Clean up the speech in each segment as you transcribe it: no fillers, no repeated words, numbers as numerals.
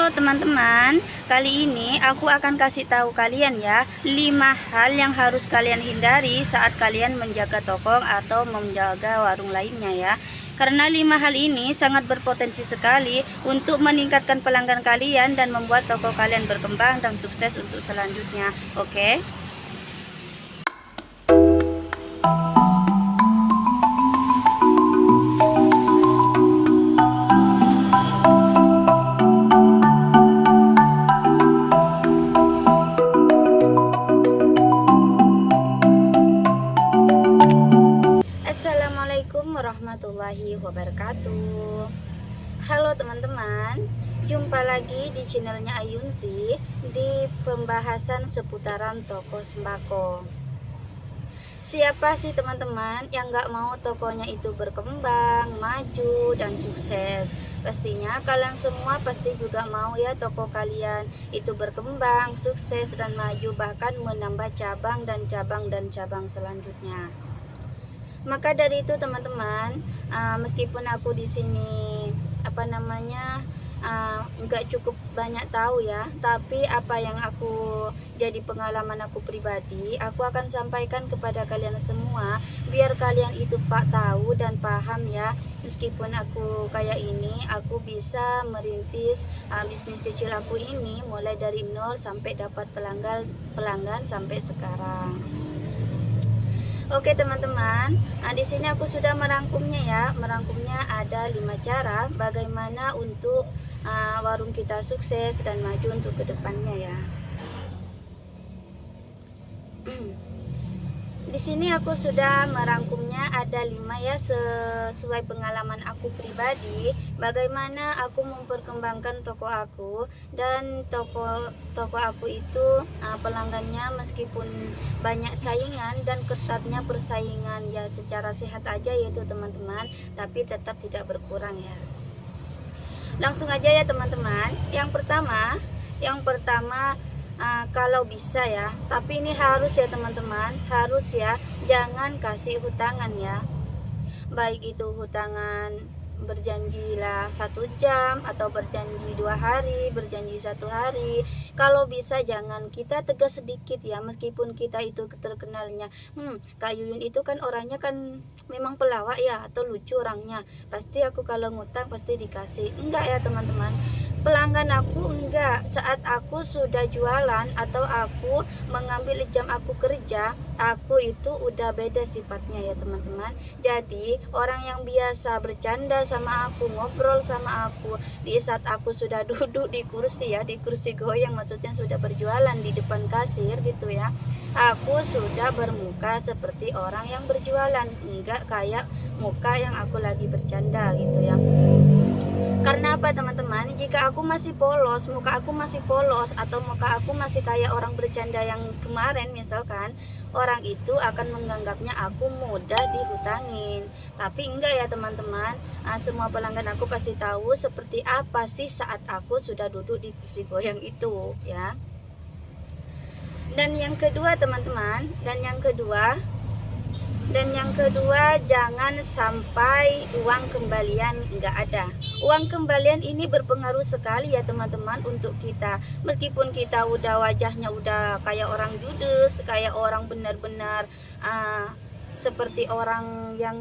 Halo teman-teman, kali ini aku akan kasih tahu kalian ya 5 hal yang harus kalian hindari saat kalian menjaga toko atau menjaga warung lainnya ya. Karena 5 hal ini sangat berpotensi sekali untuk meningkatkan pelanggan kalian dan membuat toko kalian berkembang dan sukses untuk selanjutnya. Oke? Assalamualaikum warahmatullahi wabarakatuh. Halo teman-teman, jumpa lagi di channelnya Ayunzi di pembahasan seputaran toko sembako. Siapa sih teman-teman yang gak mau tokonya itu berkembang, maju, dan sukses? Pastinya kalian semua pasti juga mau ya toko kalian itu berkembang, sukses, dan maju, bahkan menambah cabang dan cabang selanjutnya. Maka dari itu teman-teman, meskipun aku di sini nggak cukup banyak tahu ya, tapi apa yang aku jadi pengalaman aku pribadi, aku akan sampaikan kepada kalian semua biar kalian itu tahu dan paham ya. Meskipun aku kayak ini, aku bisa merintis bisnis kecil aku ini mulai dari nol sampai dapat pelanggan sampai sekarang. Oke teman-teman, di sini aku sudah merangkumnya ya. Merangkumnya ada 5 cara bagaimana untuk warung kita sukses dan maju untuk kedepannya ya. Di sini aku sudah merangkumnya ada 5 ya, sesuai pengalaman aku pribadi bagaimana aku memperkembangkan toko aku. Dan toko aku itu pelanggannya meskipun banyak saingan dan ketatnya persaingan ya, secara sehat aja yaitu teman-teman, tapi tetap tidak berkurang ya. Langsung aja ya teman-teman. Yang pertama kalau bisa ya, tapi ini harus ya teman-teman, harus ya, jangan kasih hutangan ya. Baik itu hutangan berjanjilah 1 jam atau berjanji 2 hari, berjanji 1 hari. Kalau bisa jangan, kita tegas sedikit ya, meskipun kita itu terkenalnya Kak Yuyun itu kan orangnya kan memang pelawak ya, atau lucu orangnya, pasti aku kalau ngutang pasti dikasih. Enggak ya teman-teman, pelanggan aku enggak. Saat aku sudah jualan atau aku mengambil jam aku kerja, aku itu udah beda sifatnya ya teman-teman. Jadi orang yang biasa bercanda sama aku, ngobrol sama aku, di saat aku sudah duduk di kursi ya, di kursi goyang, maksudnya sudah berjualan di depan kasir gitu ya, aku sudah bermuka seperti orang yang berjualan, enggak kayak muka yang aku lagi bercanda gitu ya. Karena apa teman-teman, jika aku masih polos, muka aku masih polos, atau muka aku masih kayak orang bercanda yang kemarin misalkan, orang itu akan menganggapnya aku mudah dihutangin. Tapi enggak ya teman-teman, semua pelanggan aku pasti tahu seperti apa sih saat aku sudah duduk di kursi goyang itu ya. Dan yang kedua teman-teman, jangan sampai uang kembalian nggak ada. Uang kembalian ini berpengaruh sekali ya teman-teman untuk kita. Meskipun kita udah wajahnya udah kayak orang judes, kayak orang benar-benar seperti orang yang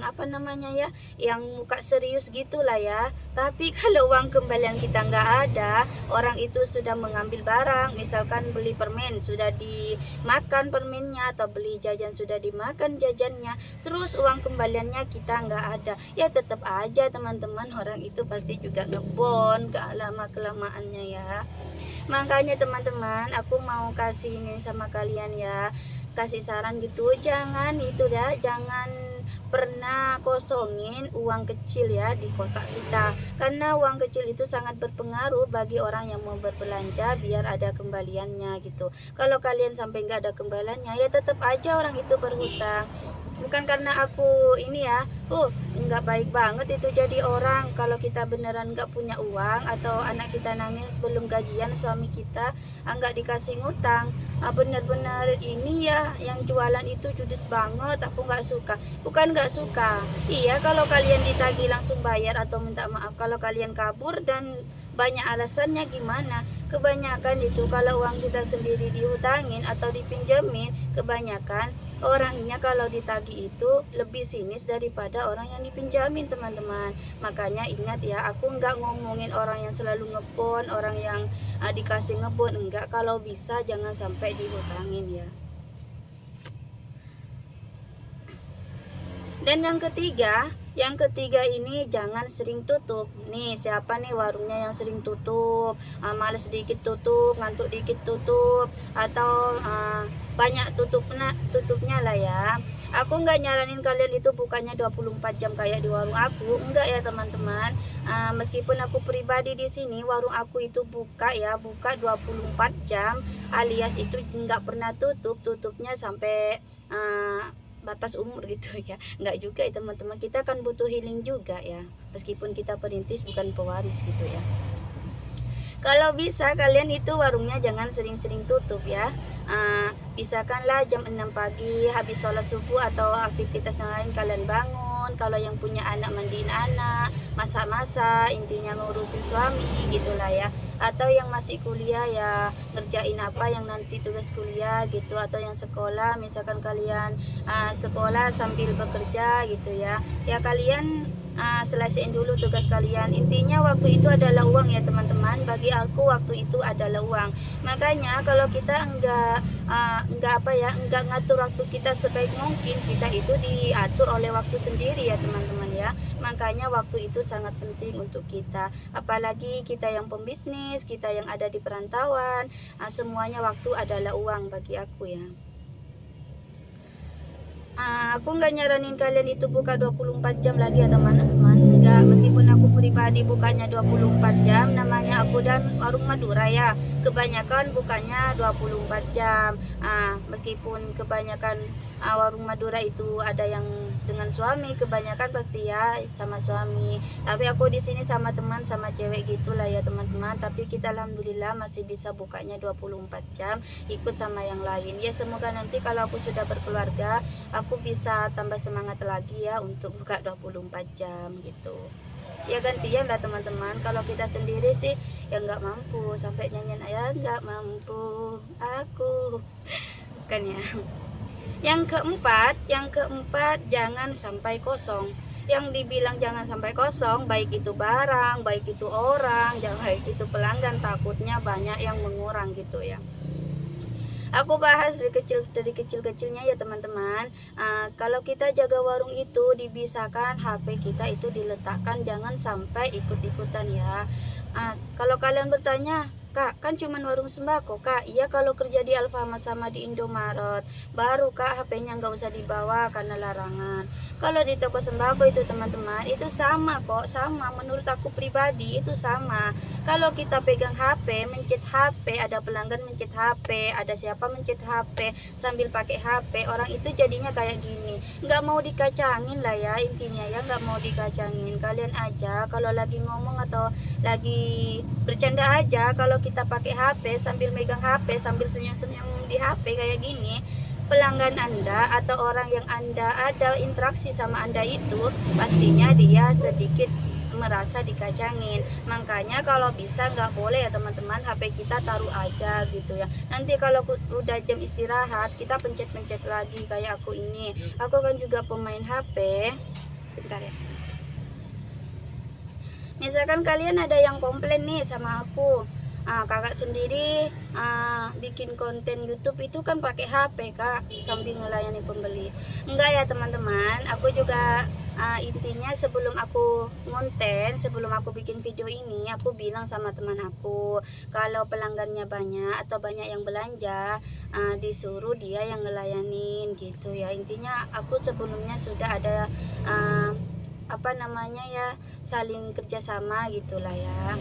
yang muka serius gitulah ya. Tapi kalau uang kembalian kita nggak ada, orang itu sudah mengambil barang, misalkan beli permen sudah dimakan permennya, atau beli jajan sudah dimakan jajannya, terus uang kembaliannya kita nggak ada, ya tetap aja teman-teman, orang itu pasti juga ngebon kelamaannya ya. Makanya teman-teman, aku mau kasih ini sama kalian ya, kasih saran gitu, jangan pernah kosongin uang kecil ya di kotak kita, karena uang kecil itu sangat berpengaruh bagi orang yang mau berbelanja biar ada kembaliannya gitu. Kalau kalian sampai nggak ada kembaliannya, ya tetap aja orang itu berhutang. Bukan karena aku ini ya, nggak baik banget itu jadi orang kalau kita beneran nggak punya uang, atau anak kita nangis sebelum gajian, suami kita nggak dikasih ngutang, bener-bener ini ya, yang jualan itu judes banget, aku nggak suka. Bukan nggak suka, iya kalau kalian ditagih langsung bayar atau minta maaf. Kalau kalian kabur dan banyak alasannya. Gimana, kebanyakan itu kalau uang kita sendiri dihutangin atau dipinjemin, kebanyakan orangnya kalau ditagih itu lebih sinis daripada orang yang dipinjamin teman-teman. Makanya ingat ya, aku nggak ngomongin orang yang selalu ngebon, orang yang dikasih ngebon, enggak. Kalau bisa jangan sampai dihutangin ya. Dan yang ketiga ini jangan sering tutup. Nih, siapa nih warungnya yang sering tutup, males dikit tutup, ngantuk dikit tutup, atau banyak tutupnya lah ya. Aku nggak nyaranin kalian itu bukannya 24 jam kayak di warung aku, enggak ya teman-teman. Meskipun aku pribadi di sini warung aku itu buka 24 jam, alias itu nggak pernah tutupnya sampai batas umur gitu ya. Nggak juga ya teman-teman, kita kan butuh healing juga ya, meskipun kita perintis bukan pewaris gitu ya. Kalau bisa kalian itu warungnya jangan sering-sering tutup ya. Bisakanlah jam 6 pagi habis sholat subuh atau aktivitas yang lain kalian bangun. Kalau yang punya anak, mandiin anak, masak-masak, intinya ngurusin suami gitulah ya. Atau yang masih kuliah ya ngerjain apa yang nanti tugas kuliah gitu. Atau yang sekolah, misalkan kalian sekolah sambil bekerja gitu ya. Ya kalian selesaiin dulu tugas kalian. Intinya waktu itu adalah uang ya teman-teman. Bagi aku waktu itu adalah uang. Makanya kalau kita enggak ngatur waktu kita sebaik mungkin, kita itu diatur oleh waktu sendiri ya teman-teman ya. Makanya waktu itu sangat penting untuk kita, apalagi kita yang pembisnis, kita yang ada di perantauan, semuanya waktu adalah uang bagi aku ya. Aku nggak nyaranin kalian itu buka 24 jam lagi ya teman-teman, enggak. Meskipun aku pribadi bukanya 24 jam, namanya aku dan warung Madura ya, kebanyakan bukanya 24 jam. Meskipun kebanyakan warung Madura itu ada yang dengan suami, kebanyakan pasti ya sama suami. Tapi aku di sini sama teman, sama cewek gitulah ya teman-teman. Tapi kita alhamdulillah masih bisa bukanya 24 jam, ikut sama yang lain. Ya semoga nanti kalau aku sudah berkeluarga, aku bisa tambah semangat lagi ya untuk buka 24 jam gitu. Ya gantian lah teman-teman. Kalau kita sendiri sih ya nggak mampu, sampai nyanyian ayah nggak mampu aku kan ya. Yang keempat jangan sampai kosong. Yang dibilang jangan sampai kosong, baik itu barang, baik itu orang, baik itu pelanggan, takutnya banyak yang mengurang gitu ya. Aku bahas dari kecil-kecilnya ya teman-teman. Kalau kita jaga warung itu dibisakan HP kita itu diletakkan, jangan sampai ikut-ikutan ya. Kalau kalian bertanya, Kak, kan cuman warung sembako, Kak. Iya, kalau kerja di Alfamart sama di Indomaret, baru Kak HP-nya nggak usah dibawa karena larangan. Kalau di toko sembako itu teman-teman, itu sama kok, sama. Menurut aku pribadi itu sama. Kalau kita pegang HP, mencet HP, ada pelanggan mencet HP, ada siapa mencet HP, sambil pakai HP, orang itu jadinya kayak gini. Nggak mau dikacangin lah ya, intinya ya nggak mau dikacangin. Kalian aja kalau lagi ngomong atau lagi bercanda aja, kalau kita pakai HP sambil megang HP sambil senyum-senyum di HP kayak gini, pelanggan Anda atau orang yang Anda ada interaksi sama Anda itu pastinya dia sedikit merasa dikacangin. Makanya kalau bisa nggak boleh ya teman-teman, HP kita taruh aja gitu ya. Nanti kalau udah jam istirahat kita pencet-pencet lagi kayak aku ini. Aku kan juga pemain HP. Bentar ya. Misalkan kalian ada yang komplain nih sama aku, kakak sendiri bikin konten YouTube itu kan pakai HP kak, sambil ngelayani pembeli. Enggak ya teman-teman, aku juga intinya sebelum aku ngonten, sebelum aku bikin video ini, aku bilang sama teman aku, kalau pelanggannya banyak atau banyak yang belanja, disuruh dia yang ngelayanin gitu ya. Intinya aku sebelumnya sudah ada saling kerjasama gitulah ya.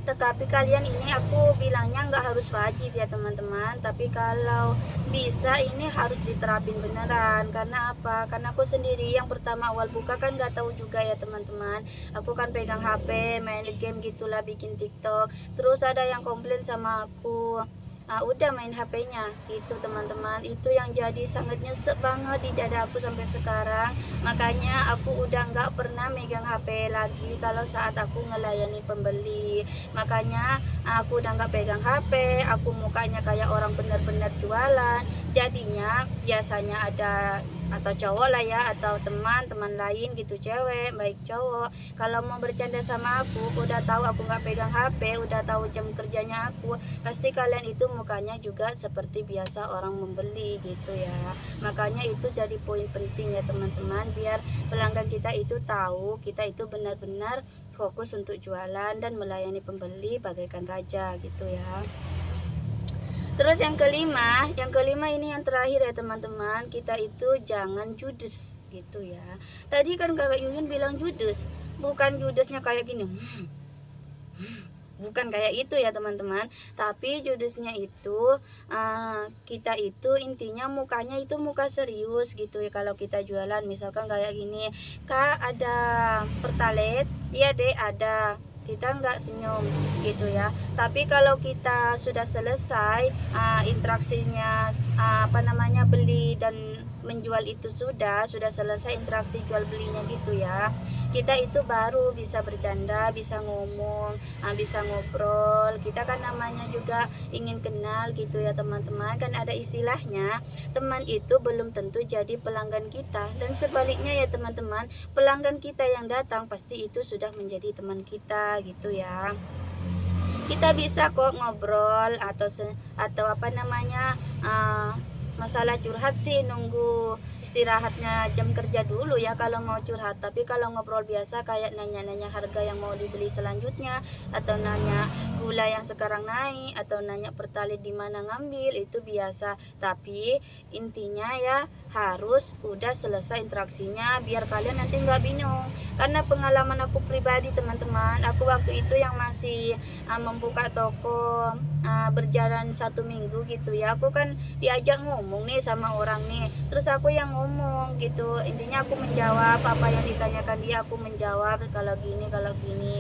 Tetapi kalian ini aku bilangnya nggak harus wajib ya teman-teman, tapi kalau bisa ini harus diterapin beneran. Karena apa? Karena aku sendiri yang pertama awal buka kan nggak tahu juga ya teman-teman. Aku kan pegang HP, main game gitulah, bikin TikTok. Terus ada yang komplain sama aku, udah main HP-nya gitu teman-teman. Itu yang jadi sangat nyesek banget di dada aku sampai sekarang. Makanya aku udah nggak pernah megang HP lagi kalau saat aku ngelayani pembeli. Makanya aku udah nggak pegang HP, aku mukanya kayak orang bener-bener jualan. Jadinya biasanya ada atau cowok lah ya, atau teman-teman lain gitu, cewek baik cowok, kalau mau bercanda sama aku udah tahu aku nggak pegang HP, udah tahu jam kerjanya aku, pasti kalian itu mukanya juga seperti biasa orang membeli gitu ya. Makanya itu jadi poin penting ya teman-teman, biar pelanggan kita itu tahu kita itu benar-benar fokus untuk jualan dan melayani pembeli bagaikan raja gitu ya. Terus yang kelima ini yang terakhir ya teman-teman, kita itu jangan judes gitu ya. Tadi kan kakak Yuyun bilang judes, bukan judesnya kayak gini, bukan kayak itu ya teman-teman. Tapi judesnya itu kita itu intinya mukanya itu muka serius gitu ya. Kalau kita jualan misalkan kayak gini, Kak ada pertalite? Iya deh ada. Kita nggak senyum gitu ya. Tapi kalau kita sudah selesai interaksinya, beli dan menjual itu sudah selesai interaksi jual belinya gitu ya, kita itu baru bisa bercanda, bisa ngomong, bisa ngobrol. Kita kan namanya juga ingin kenal gitu ya teman-teman. Kan ada istilahnya, teman itu belum tentu jadi pelanggan kita, dan sebaliknya ya teman-teman, pelanggan kita yang datang pasti itu sudah menjadi teman kita gitu ya. Kita bisa kok ngobrol atau masalah curhat sih nunggu istirahatnya jam kerja dulu ya kalau mau curhat. Tapi kalau ngobrol biasa kayak nanya-nanya harga yang mau dibeli selanjutnya, atau nanya gula yang sekarang naik, atau nanya pertalite di mana ngambil, itu biasa. Tapi intinya ya harus udah selesai interaksinya biar kalian nanti nggak bingung. Karena pengalaman aku pribadi teman-teman, aku waktu itu yang masih membuka toko berjalan 1 minggu gitu ya, aku kan diajak ngomong nih sama orang nih, terus aku yang ngomong gitu. Intinya aku menjawab apa yang ditanyakan dia, aku menjawab kalau gini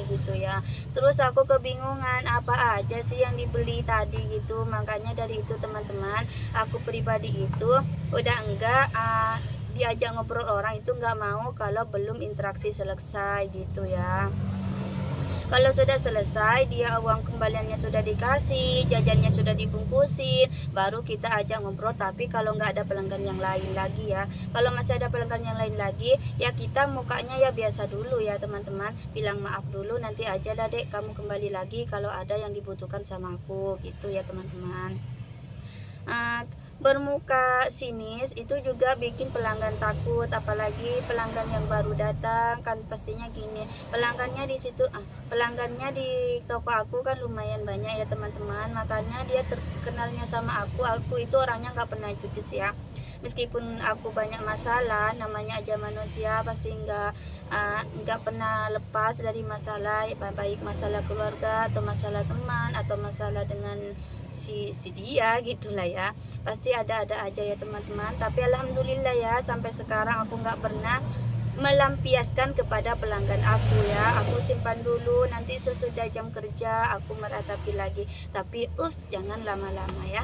gitu ya. Terus aku kebingungan apa aja sih yang dibeli tadi gitu. Makanya dari itu teman-teman, aku pribadi itu udah enggak diajak ngobrol orang itu nggak mau kalau belum interaksi selesai gitu ya. Kalau sudah selesai, dia uang kembaliannya sudah dikasih, jajannya sudah dibungkusin, baru kita ajak ngobrol. Tapi kalau nggak ada pelanggan yang lain lagi ya, kalau masih ada pelanggan yang lain lagi ya, kita mukanya ya biasa dulu ya teman-teman, bilang maaf dulu, nanti aja lah dek kamu kembali lagi kalau ada yang dibutuhkan sama aku gitu ya teman-teman. Bermuka sinis itu juga bikin pelanggan takut, apalagi pelanggan yang baru datang kan pastinya gini, pelanggannya di toko aku kan lumayan banyak ya teman-teman. Makanya dia terkenalnya sama aku itu orangnya nggak pernah judes ya. Meskipun aku banyak masalah, namanya aja manusia, pasti nggak pernah lepas dari masalah, baik masalah keluarga atau masalah teman atau masalah dengan si dia gitulah ya, pasti ada aja ya teman-teman. Tapi alhamdulillah ya, sampai sekarang aku nggak pernah melampiaskan kepada pelanggan aku ya. Aku simpan dulu, nanti sesudah jam kerja aku meratapi lagi. Tapi jangan lama-lama ya.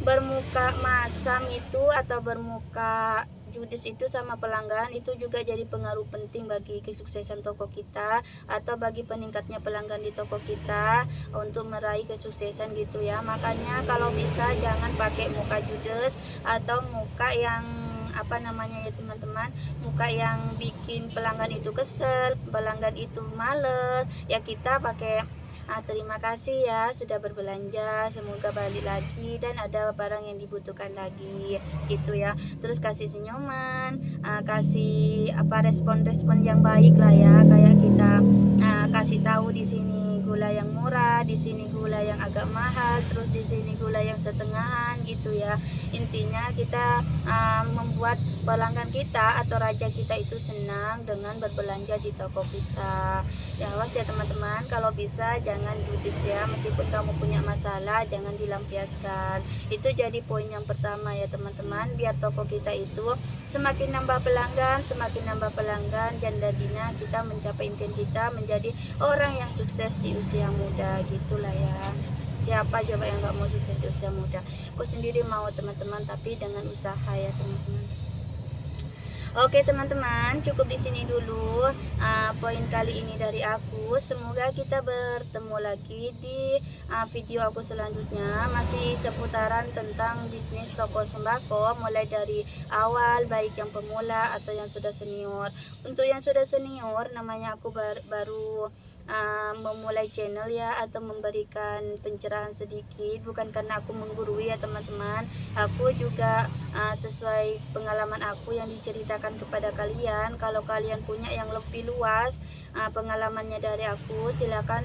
Bermuka masam itu atau bermuka judes itu sama pelanggan itu juga jadi pengaruh penting bagi kesuksesan toko kita atau bagi peningkatnya pelanggan di toko kita untuk meraih kesuksesan gitu ya. Makanya kalau bisa jangan pakai muka judes atau muka yang ya teman-teman, muka yang bikin pelanggan itu kesel, pelanggan itu males ya. Kita pakai terima kasih ya sudah berbelanja, semoga balik lagi dan ada barang yang dibutuhkan lagi gitu ya. Terus kasih senyuman, kasih respon-respon yang baik lah ya, kayak kita kasih tahu di sini gula yang murah, di sini gula yang agak mahal, terus di sini gula yang setengahan gitu ya. Intinya kita membuat pelanggan kita atau raja kita itu senang dengan berbelanja di toko kita. Ya awas ya teman-teman, kalau bisa jangan judes ya. Meskipun kamu punya masalah, jangan dilampiaskan. Itu jadi poin yang pertama ya teman-teman, biar toko kita itu semakin nambah pelanggan, janda dina kita mencapai impian kita menjadi orang yang sukses di usia muda. muda gitulah ya. Siapa coba yang nggak mau sukses di usia muda? Aku sendiri mau teman-teman, tapi dengan usaha ya teman-teman. Oke teman-teman, cukup di sini dulu poin kali ini dari aku. Semoga kita bertemu lagi di video aku selanjutnya, masih seputaran tentang bisnis toko sembako, mulai dari awal baik yang pemula atau yang sudah senior. Untuk yang sudah senior, namanya aku baru memulai channel ya, atau memberikan pencerahan sedikit, bukan karena aku menggurui ya teman-teman. Aku juga sesuai pengalaman aku yang diceritakan kepada kalian. Kalau kalian punya yang lebih luas pengalamannya dari aku, silakan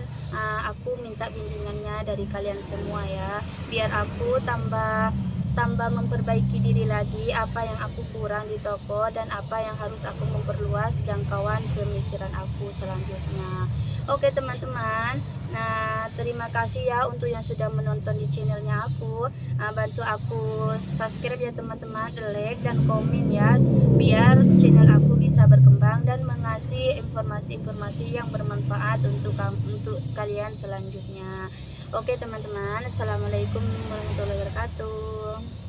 aku minta bimbingannya dari kalian semua ya, biar aku tambah memperbaiki diri lagi, apa yang aku kurang di toko dan apa yang harus aku memperluas jangkauan pemikiran aku selanjutnya. Oke teman-teman, nah terima kasih ya untuk yang sudah menonton di channelnya aku. Bantu aku subscribe ya teman-teman, like dan komen ya, biar channel aku bisa berkembang dan mengasih informasi-informasi yang bermanfaat untuk kalian selanjutnya. Oke teman-teman, assalamualaikum warahmatullahi wabarakatuh.